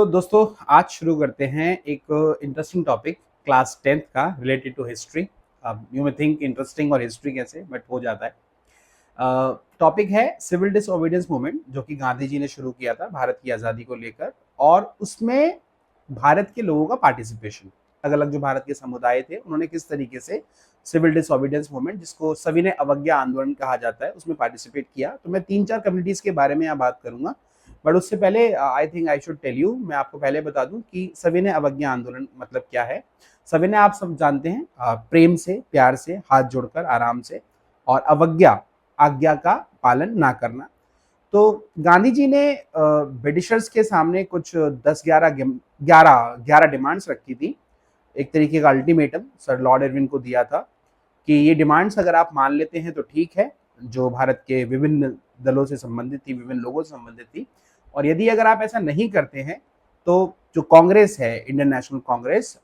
तो दोस्तों आज शुरू करते हैं एक इंटरेस्टिंग टॉपिक क्लास 10th का रिलेटेड टू हिस्ट्री। अब यू मे थिंक इंटरेस्टिंग और हिस्ट्री कैसे, बट हो जाता है। टॉपिक है सिविल डिसओबीडियंस मूवमेंट, जो कि गांधी जी ने शुरू किया था भारत की आज़ादी को लेकर, और उसमें भारत के लोगों का पार्टिसिपेशन, अलग अलग जो भारत के समुदाय थे उन्होंने किस तरीके से सिविल डिसओबीडियंस मूवमेंट, जिसको सविनय अवज्ञा आंदोलन कहा जाता है, उसमें पार्टिसिपेट किया। तो मैं 3-4 कम्युनिटीज के बारे में यहाँ बात करूंगा, बट उससे पहले I think I should tell you, मैं आपको पहले बता दूं कि सविनय अवज्ञा आंदोलन मतलब क्या है। सविनय आप सब जानते हैं, प्रेम से, प्यार से, हाथ जोड़कर, आराम से, और अवज्ञा आज्ञा का पालन ना करना। तो गांधी जी ने ब्रिटिशर्स के सामने कुछ 10-11 डिमांड्स रखी थी, एक तरीके का अल्टीमेटम सर लॉर्ड इरविन को दिया था कि ये डिमांड्स अगर आप मान लेते हैं तो ठीक है, जो भारत के विभिन्न दलों से संबंधित थी, विभिन्न लोगों से संबंधित थी, और यदि अगर आप ऐसा नहीं करते हैं तो जो कांग्रेस है, इंडियन नेशनल कांग्रेस,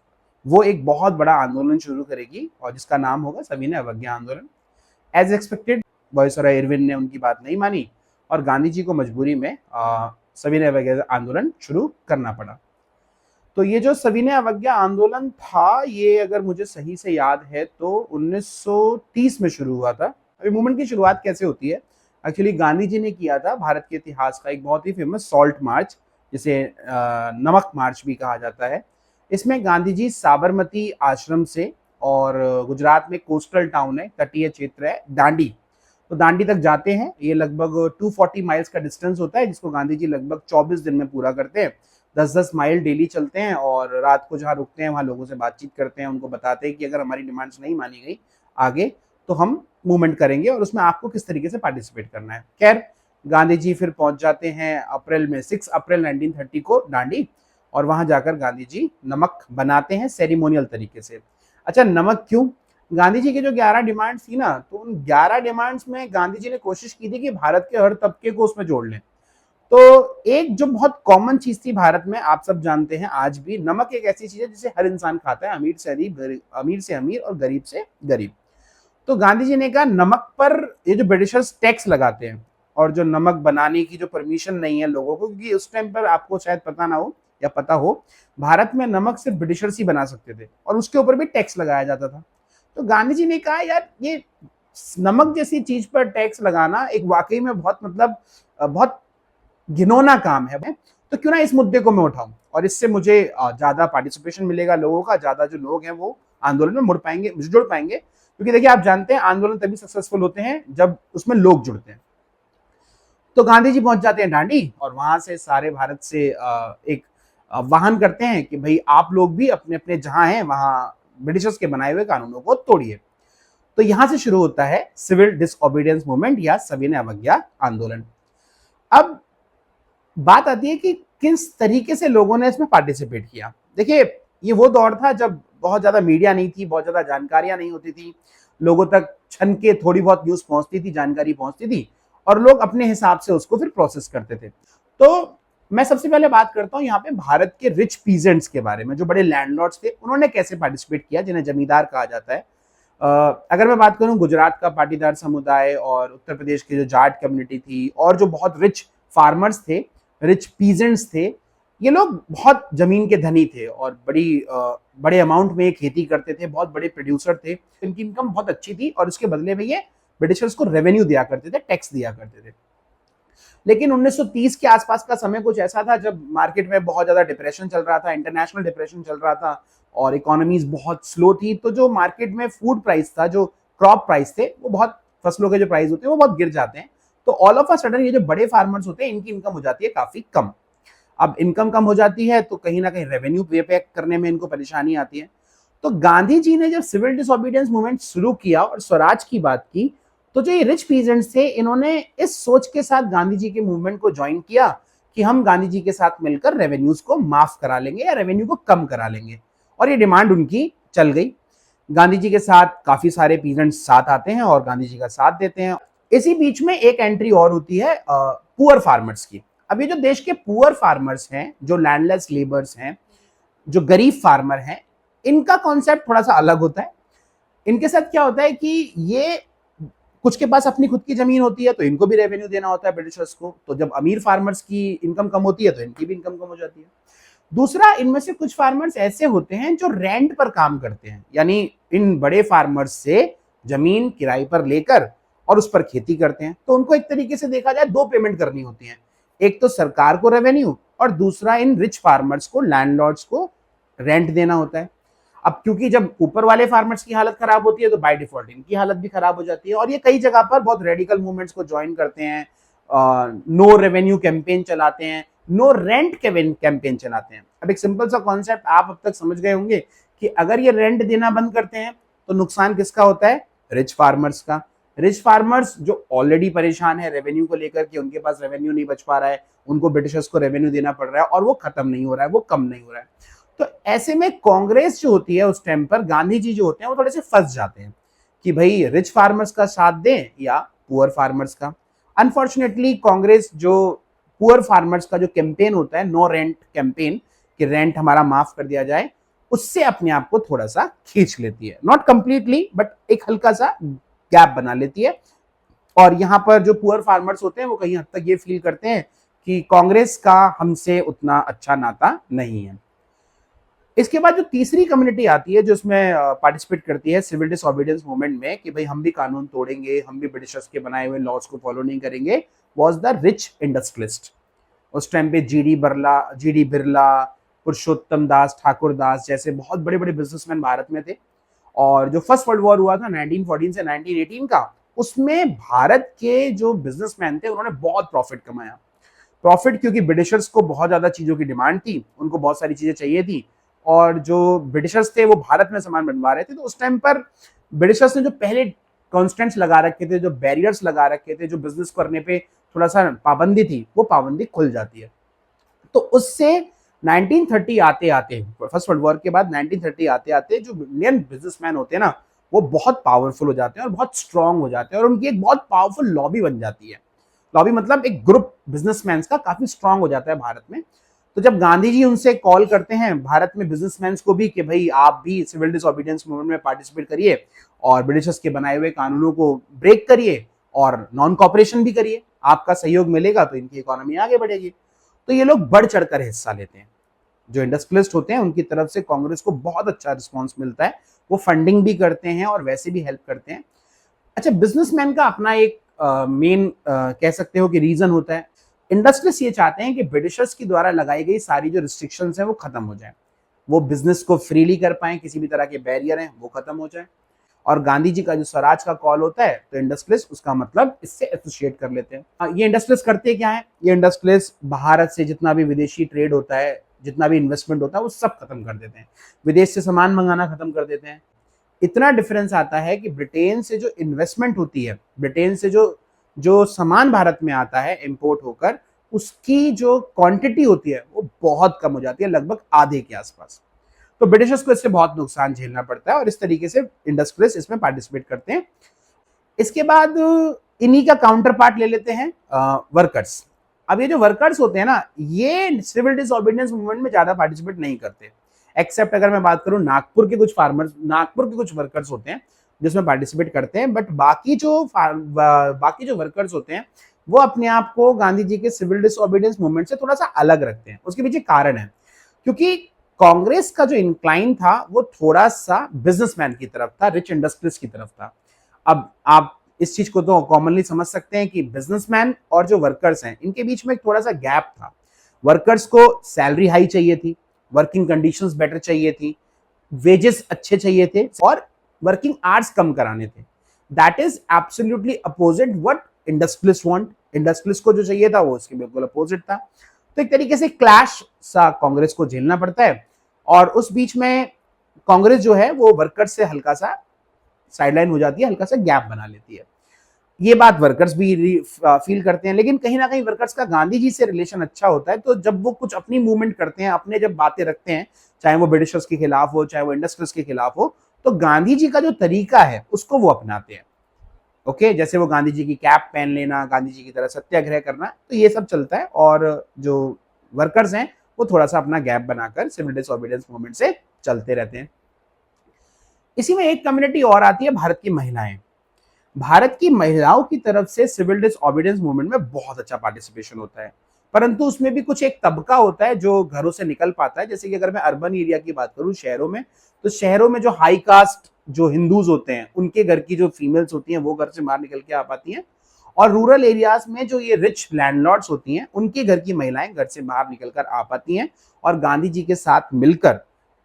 वो एक बहुत बड़ा आंदोलन शुरू करेगी और जिसका नाम होगा सविनय अवज्ञा आंदोलन। एज एक्सपेक्टेड वायसराय इरविन ने उनकी बात नहीं मानी और गांधी जी को मजबूरी में सविनय अवज्ञा आंदोलन शुरू करना पड़ा। तो ये जो सविनय अवज्ञा आंदोलन था, ये अगर मुझे सही से याद है तो 1930 में शुरू हुआ था। अभी मूवमेंट की शुरुआत कैसे होती है, एक्चुअली गांधी जी ने किया था भारत के इतिहास का एक बहुत ही फेमस सॉल्ट मार्च, जिसे नमक मार्च भी कहा जाता है। इसमें गांधी जी साबरमती आश्रम से, और गुजरात में कोस्टल टाउन है, तटीय क्षेत्र है दांडी, तो दांडी तक जाते हैं। ये लगभग 240 माइल्स का डिस्टेंस होता है, जिसको गांधी जी लगभग 24 दिन में पूरा करते हैं। 10-10 माइल डेली चलते हैं और रात को जहाँ रुकते हैं वहाँ लोगों से बातचीत करते हैं, उनको बताते हैं कि अगर हमारी डिमांड्स नहीं मानी गई आगे तो हम मूवमेंट करेंगे और उसमें आपको किस तरीके से पार्टिसिपेट करना है। खैर, गांधी जी फिर पहुंच जाते हैं अप्रैल में, 6 अप्रैल 1930 को दांडी, और वहां जाकर गांधी जी नमक बनाते हैं सेरिमोनियल तरीके से। अच्छा, नमक क्यों? गांधी जी की जो 11 डिमांड्स थी ना, तो उन 11 डिमांड्स में गांधी जी ने कोशिश की थी कि भारत के हर तबके को उसमें जोड़ लें। तो एक जो बहुत कॉमन चीज थी भारत में, आप सब जानते हैं आज भी, नमक एक ऐसी चीज है जिसे हर इंसान खाता है, अमीर से अमीर और गरीब से गरीब। तो गांधी जी ने कहा नमक पर ये जो ब्रिटिशर्स टैक्स लगाते हैं, और जो नमक बनाने की जो परमिशन नहीं है लोगों को, क्योंकि उस टाइम पर आपको शायद पता ना हो या पता हो, भारत में नमक सिर्फ ब्रिटिशर्स ही बना सकते थे और उसके ऊपर भी टैक्स लगाया जाता था। तो गांधी जी ने कहा यार, ये नमक जैसी चीज पर टैक्स लगाना एक वाकई में बहुत बहुत घिनौना काम है, तो क्यों ना इस मुद्दे को मैं उठाऊं और इससे मुझे ज्यादा पार्टिसिपेशन मिलेगा लोगों का, ज्यादा जो लोग हैं वो आंदोलन में मुड़ पाएंगे, जुड़ पाएंगे। क्योंकि देखिए, आप जानते हैं आंदोलन तभी सक्सेसफुल होते हैं जब उसमें लोग जुड़ते हैं। तो गांधी जी पहुंच जाते हैं दांडी और वहां से सारे भारत से एक वाहन करते हैं कि भाई आप लोग भी अपने अपने जहां हैं वहां ब्रिटिशर्स के बनाए हुए कानूनों को तोड़िए। तो यहां से शुरू होता है सिविल डिसओबीडियंस मूवमेंट या सविनय अवज्ञा आंदोलन। अब बात आती है कि किस तरीके से लोगों ने इसमें पार्टिसिपेट किया। देखिए, ये वो दौर था जब बहुत ज्यादा मीडिया नहीं थी, बहुत ज्यादा जानकारियां नहीं होती थी, लोगों तक छन के थोड़ी बहुत न्यूज पहुंचती थी, जानकारी पहुंचती थी, और लोग अपने हिसाब से उसको फिर प्रोसेस करते थे। तो मैं सबसे पहले बात करता हूं यहाँ पे भारत के रिच पीजेंट्स के बारे में, जो बड़े लैंडलॉर्ड्स थे, उन्होंने कैसे पार्टिसिपेट किया, जिन्हें जमींदार कहा जाता है। अगर मैं बात करूं गुजरात का पाटीदार समुदाय और उत्तर प्रदेश की जो जाट कम्युनिटी थी और जो बहुत रिच फार्मर्स थे, रिच पीजेंट्स थे, ये लोग बहुत जमीन के धनी थे और बड़े अमाउंट में खेती करते थे, बहुत बड़े प्रोड्यूसर थे, इनकी इनकम बहुत अच्छी थी और उसके बदले में ये ब्रिटिशर्स को रेवेन्यू दिया करते थे, टैक्स दिया करते थे। लेकिन 1930 के आसपास का समय कुछ ऐसा था जब मार्केट में बहुत ज्यादा डिप्रेशन चल रहा था, इंटरनेशनल डिप्रेशन चल रहा था और इकोनॉमीज बहुत स्लो थी। तो जो मार्केट में फूड प्राइस था, जो क्रॉप प्राइस थे, वो बहुत, फसलों के जो प्राइस होते हैं वो बहुत गिर जाते हैं। तो ऑल ऑफ अ सडन ये जो बड़े फार्मर्स होते हैं, इनकी इनकम हो जाती है काफी कम। अब इनकम कम हो जाती है तो कहीं ना कहीं रेवेन्यू पे करने में इनको परेशानी आती है। तो गांधी जी ने जब सिविल डिसोबीडियंस मूवमेंट शुरू किया और स्वराज की बात की, तो जो ये रिच पीजेंट्स थे, इन्होंने इस सोच के साथ गांधी जी के मूवमेंट को ज्वाइन किया कि हम गांधी जी के साथ मिलकर रेवेन्यूज को माफ करा लेंगे या रेवेन्यू को कम करा लेंगे, और ये डिमांड उनकी चल गई। गांधी जी के साथ काफी सारे पीजेंट्स साथ आते हैं और गांधी जी का साथ देते हैं। इसी बीच में एक एंट्री और होती है पुअर फार्मर्स की। अब ये जो देश के पुअर फार्मर्स हैं, जो लैंडलेस लेबर्स हैं, जो गरीब फार्मर हैं, इनका कॉन्सेप्ट थोड़ा सा अलग होता है। इनके साथ क्या होता है कि ये, कुछ के पास अपनी खुद की जमीन होती है तो इनको भी रेवेन्यू देना होता है ब्रिटिशर्स को, तो जब अमीर फार्मर्स की इनकम कम होती है तो इनकी भी इनकम कम हो जाती है। दूसरा, इनमें से कुछ फार्मर्स ऐसे होते हैं जो रेंट पर काम करते हैं, यानी इन बड़े फार्मर्स से जमीन किराए पर लेकर और उस पर खेती करते हैं। तो उनको एक तरीके से देखा जाए दो पेमेंट करनी होती है, एक तो सरकार को रेवेन्यू और दूसरा इन रिच फार्मर्स को, लैंडलॉर्ड्स को रेंट देना होता है। अब क्योंकि जब ऊपर वाले फार्मर्स की हालत खराब होती है तो बाय डिफॉल्ट इनकी हालत भी खराब हो जाती है, और ये कई जगह पर बहुत रेडिकल मूवमेंट्स को ज्वाइन करते हैं, नो रेवेन्यू कैंपेन चलाते हैं, नो रेंट कैंपेन चलाते हैं। अब एक सिंपल सा कॉन्सेप्ट आप अब तक समझ गए होंगे कि अगर ये रेंट देना बंद करते हैं तो नुकसान किसका होता है? रिच फार्मर्स का। रिच फार्मर्स जो ऑलरेडी परेशान है रेवेन्यू को लेकर के, उनके पास रेवेन्यू नहीं बच पा रहा है, उनको ब्रिटिशर्स को रेवेन्यू देना पड़ रहा है और वो खत्म नहीं हो रहा है, वो कम नहीं हो रहा है। तो ऐसे में कांग्रेस जो होती है उस टाइम पर, गांधी जी जो होते हैं वो थोड़े से फंस जाते हैं कि भाई रिच फार्मर्स का साथ दें या पुअर फार्मर्स का। अनफॉर्चुनेटली कांग्रेस जो पुअर फार्मर्स का जो कैंपेन होता है, नो रेंट कैंपेन, कि रेंट हमारा माफ कर दिया जाए, उससे अपने आप को थोड़ा सा खींच लेती है, नॉट कंप्लीटली बट एक हल्का सा गैप बना लेती है। और यहाँ पर जो पुअर फार्मर्स होते हैं वो कहीं हद तक ये फील करते हैं कि कांग्रेस का हमसे उतना अच्छा नाता नहीं है। इसके बाद जो तीसरी कम्युनिटी आती है जो इसमें पार्टिसिपेट करती है सिविल डिसओबीडियंस मूवमेंट में, कि भाई हम भी कानून तोड़ेंगे, हम भी ब्रिटिशर्स के बनाए हुए लॉज को फॉलो नहीं करेंगे, वाज द रिच इंडस्ट्रियलिस्ट। उस टाइम पे जीडी बिरला, पुरुषोत्तम दास, ठाकुर दास जैसे बहुत बड़े बड़े बिजनेसमैन भारत में थे। और जो फर्स्ट वर्ल्ड वॉर हुआ था 1914 से 1918 का, उसमें भारत के जो बिजनेसमैन थे उन्होंने बहुत प्रॉफिट कमाया। प्रॉफिट क्योंकि ब्रिटिशर्स को बहुत ज्यादा चीजों की डिमांड थी, उनको बहुत सारी चीजें चाहिए थी, और जो ब्रिटिशर्स थे वो भारत में सामान बनवा रहे थे। तो उस टाइम पर ब्रिटिशर्स ने जो पहले कॉन्स्टेंट्स लगा रखे थे, जो बैरियर्स लगा रखे थे, जो बिजनेस करने पे थोड़ा सा पाबंदी थी, वो पाबंदी खुल जाती है। तो उससे 1930 आते आते, फर्स्ट वर्ल्ड वॉर के बाद 1930 आते आते जो इंडियन बिजनेसमैन होते हैं ना, वो बहुत पावरफुल हो जाते हैं और बहुत स्ट्रांग हो जाते हैं, और उनकी एक बहुत पावरफुल लॉबी बन जाती है। लॉबी मतलब एक ग्रुप बिजनेसमैन का काफी स्ट्रांग हो जाता है भारत में। तो जब गांधी जी उनसे कॉल करते हैं भारत में बिजनेसमैन को भी कि भाई आप भी सिविल डिसओबीडियंस मूवमेंट में पार्टिसिपेट करिए और ब्रिटिशर्स के बनाए हुए कानूनों को ब्रेक करिए और नॉन कॉपरेशन भी करिए, आपका सहयोग मिलेगा तो इनकी इकोनॉमी आगे बढ़ेगी। तो ये लोग बढ़ चढ़कर हिस्सा लेते हैं। जो इंडस्ट्रियलिस्ट होते हैं उनकी तरफ से कांग्रेस को बहुत अच्छा रिस्पॉन्स मिलता है, वो फंडिंग भी करते हैं और वैसे भी हेल्प करते हैं। अच्छा, बिजनेसमैन का अपना एक मेन कह सकते हो कि रीजन होता है। इंडस्ट्रियलिस्ट ये चाहते हैं कि ब्रिटिशर्स की द्वारा लगाई गई सारी जो रिस्ट्रिक्शंस हैं वो खत्म हो जाए, वो बिजनेस को फ्रीली कर पाए, किसी भी तरह के बैरियर हैं वो खत्म हो जाए। और गांधी जी का जो स्वराज का कॉल होता है तो इंडस्ट्रियलिस्ट उसका मतलब इससे एसोसिएट कर लेते हैं। ये इंडस्ट्रियलिस्ट करते क्या है? ये इंडस्ट्रियलिस्ट भारत से जितना भी विदेशी ट्रेड होता है, जितना भी इन्वेस्टमेंट होता है, वो सब खत्म कर देते हैं, विदेश से सामान मंगाना खत्म कर देते हैं। इतना डिफरेंस आता है कि ब्रिटेन से जो इन्वेस्टमेंट होती है, ब्रिटेन से जो जो सामान भारत में आता है इंपोर्ट होकर, उसकी जो क्वांटिटी होती है वो बहुत कम हो जाती है, लगभग आधे के आसपास। तो ब्रिटिशर्स को इससे बहुत नुकसान झेलना पड़ता है और इस तरीके से इंडस्ट्रियलिस्ट इसमें पार्टिसिपेट करते हैं। इसके बाद इन्हीं का काउंटर पार्ट ले लेते हैं वर्कर्स। अब ये जो वर्कर्स होते हैं ना, ये सिविल डिसओबीडियंस मूवमेंट में ज्यादा पार्टिसिपेट नहीं करते, एक्सेप्ट अगर मैं बात करूं नागपुर के कुछ फार्मर्स, नागपुर के कुछ वर्कर्स होते हैं जिसमें पार्टिसिपेट करते हैं। बट बाकी जो वर्कर्स होते हैं वो अपने आप को गांधी जी के सिविल डिसओबीडियंस मूवमेंट से थोड़ा सा अलग रखते हैं। उसके पीछे कारण है, क्योंकि कांग्रेस का जो इंक्लाइन था वो थोड़ा सा बिजनेसमैन की तरफ था, रिच इंडस्ट्रीज की तरफ था। अब आप इस चीज को तो कॉमनली समझ सकते हैं कि बिजनेसमैन और जो वर्कर्स हैं इनके बीच में थोड़ा सा गैप था। वर्कर्स को सैलरी हाई चाहिए थी, वर्किंग कंडीशंस बेटर चाहिए थी, वेजेस अच्छे चाहिए थे और वर्किंग आवर्स कम कराने थे। That is absolutely opposite what industrialist want. Industrialist को जो चाहिए था वो उसके बिल्कुल अपोजिट था। तो एक तरीके से क्लैश सा कांग्रेस को झेलना पड़ता है, और उस बीच में कांग्रेस जो है वो वर्कर्स से हल्का सा साइडलाइन हो जाती है, हल्का सा गैप बना लेती है। ये बात वर्कर्स भी फील करते हैं, लेकिन कहीं ना कहीं वर्कर्स का गांधी जी से रिलेशन अच्छा होता है। तो जब वो कुछ अपनी मूवमेंट करते हैं, अपने जब बातें रखते हैं, चाहे वो ब्रिटिशर्स के खिलाफ हो, चाहे वो इंडस्ट्रीज के खिलाफ हो, तो गांधी जी का जो तरीका है उसको वो अपनाते हैं। ओके, जैसे वो गांधी जी की कैप पहन लेना, गांधी जी की तरह सत्याग्रह करना, तो ये सब चलता है। और जो वर्कर्स हैं वो थोड़ा सा अपना गैप बनाकर सिविल डिसओबीडियंस मूवमेंट से चलते रहते हैं। इसी में एक कम्युनिटी और आती है, भारत की महिलाएं। भारत की महिलाओं की तरफ से सिविल डिसओबीडियंस मूवमेंट में बहुत अच्छा पार्टिसिपेशन होता है। परंतु उसमें भी कुछ एक तबका होता है जो घरों से निकल पाता है। जैसे कि अगर मैं अर्बन एरिया की बात करूं, शहरों में, तो शहरों में जो हाई कास्ट जो हिंदूज होते हैं उनके घर की जो फीमेल्स होती हैं वो घर से बाहर निकल के आ पाती हैं, और रूरल एरियाज में जो ये रिच लैंडलॉर्ड्स होती हैं उनके घर की महिलाएं घर से बाहर निकलकर आ पाती हैं और गांधी जी के साथ मिलकर,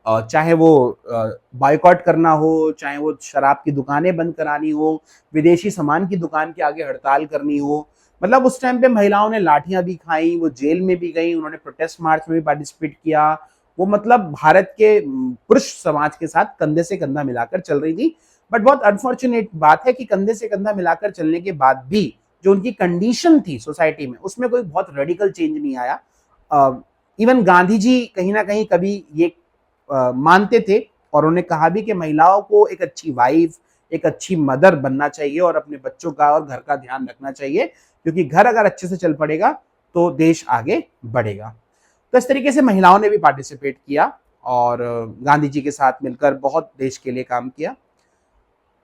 चाहे वो बायकॉट करना हो, चाहे वो शराब की दुकानें बंद करानी हो, विदेशी सामान की दुकान के आगे हड़ताल करनी हो, मतलब उस टाइम पे महिलाओं ने लाठियां भी खाई, वो जेल में भी गई, उन्होंने प्रोटेस्ट मार्च में भी पार्टिसिपेट किया। वो मतलब भारत के पुरुष समाज के साथ कंधे से कंधा मिलाकर चल रही थी। बट बहुत अनफॉर्चुनेट बात है कि कंधे से कंधा मिलाकर चलने के बाद भी जो उनकी कंडीशन थी सोसाइटी में, उसमें कोई बहुत रेडिकल चेंज नहीं आया। इवन गांधी जी कहीं ना कहीं कभी ये मानते थे और उन्होंने कहा भी कि महिलाओं को एक अच्छी वाइफ, एक अच्छी मदर बनना चाहिए और अपने बच्चों का और घर का ध्यान रखना चाहिए, क्योंकि घर अगर अच्छे से चल पड़ेगा तो देश आगे बढ़ेगा। तो इस तरीके से महिलाओं ने भी पार्टिसिपेट किया और गांधी जी के साथ मिलकर बहुत देश के लिए काम किया।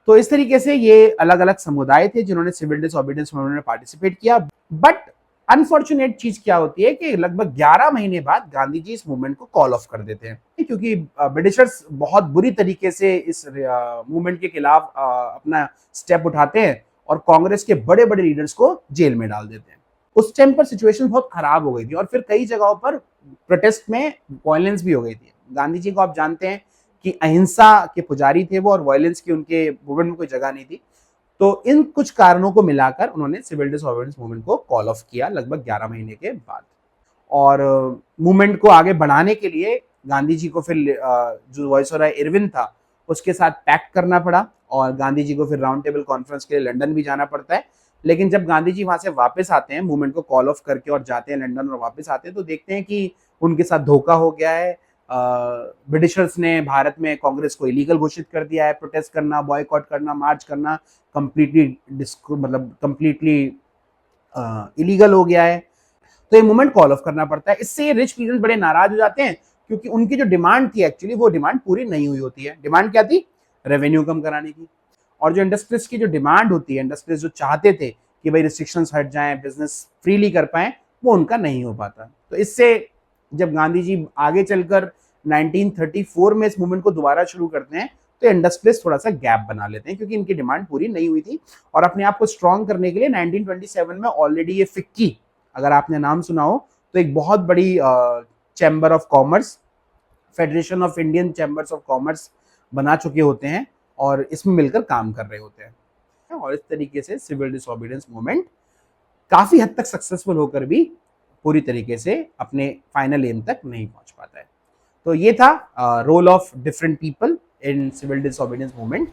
तो इस तरीके से ये अलग अलग समुदाय थे जिन्होंने सिविल डिसोबीडियंस मूवमेंट में पार्टिसिपेट किया। बट अनफॉर्चुनेट चीज क्या होती है कि लगभग 11 महीने बाद गांधी जी इस मूवमेंट को कॉल ऑफ कर देते हैं, क्योंकि ब्रिटिशर्स बहुत बुरी तरीके से इस मूवमेंट के खिलाफ अपना स्टेप उठाते हैं और कांग्रेस के बड़े बड़े लीडर्स को जेल में डाल देते हैं। उस टाइम पर सिचुएशन बहुत खराब हो गई थी और फिर कई जगहों पर प्रोटेस्ट में वायलेंस भी हो गई थी। गांधी जी को आप जानते हैं कि अहिंसा के पुजारी थे वो, और वायलेंस की उनके मूवमेंट में कोई जगह नहीं थी। तो इन कुछ कारणों को मिलाकर उन्होंने सिविल डिसोबीडियंस मूवमेंट को कॉल ऑफ किया लगभग 11 महीने के बाद। और मूवमेंट को आगे बढ़ाने के लिए गांधी जी को फिर जो वायसराय इरविन था उसके साथ पैक्ट करना पड़ा, और गांधी जी को फिर राउंड टेबल कॉन्फ्रेंस के लिए लंदन भी जाना पड़ता है। लेकिन जब गांधी जी वहां से वापस आते हैं मूवमेंट को कॉल ऑफ करके और जाते हैं लंदन और वापस आते हैं, तो देखते हैं कि उनके साथ धोखा हो गया है। ब्रिटिशर्स ने भारत में कांग्रेस को इलीगल घोषित कर दिया है। प्रोटेस्ट करना, बॉयकॉट करना, मार्च करना कंप्लीटली इलीगल हो गया है। तो ये मूवमेंट कॉल ऑफ करना पड़ता है। इससे रिच पीपल बड़े नाराज हो जाते हैं, क्योंकि उनकी जो डिमांड थी एक्चुअली वो डिमांड पूरी नहीं हुई होती है। डिमांड क्या थी? रेवेन्यू कम कराने की। और जो इंडस्ट्रीज की जो डिमांड होती है, इंडस्ट्रीज जो चाहते थे कि भाई रिस्ट्रिक्शंस हट जाएं, बिजनेस फ्रीली कर पाएं, वो उनका नहीं हो पाता। तो इससे जब गांधी जी आगे चलकर 1934 में इस मूवमेंट को दोबारा शुरू करते हैं, तो इंडस्ट्रीज थोड़ा सा गैप बना लेते हैं, क्योंकि इनकी डिमांड पूरी नहीं हुई थी। और अपने आप को स्ट्रॉन्ग करने के लिए 1927 में ऑलरेडी ये फिक्की, अगर आपने नाम सुना हो, तो एक बहुत बड़ी chamber of commerce, federation of Indian chambers of commerce बना चुके होते हैं और इसमें मिलकर काम कर रहे होते हैं। और इस तरीके से सिविल डिसोबीडियंस मूवमेंट काफी हद तक सक्सेसफुल होकर भी पूरी तरीके से अपने फाइनल एम तक नहीं पहुंच पाता है। तो ये था role of different people in civil disobedience movement.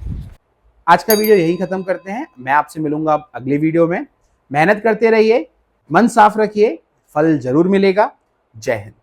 आज का वीडियो यही खत्म करते हैं। मैं आपसे मिलूंगा अगले वीडियो में। मेहनत करते रहिए, मन साफ रखिए, फल जरूर मिलेगा। जय हिंद।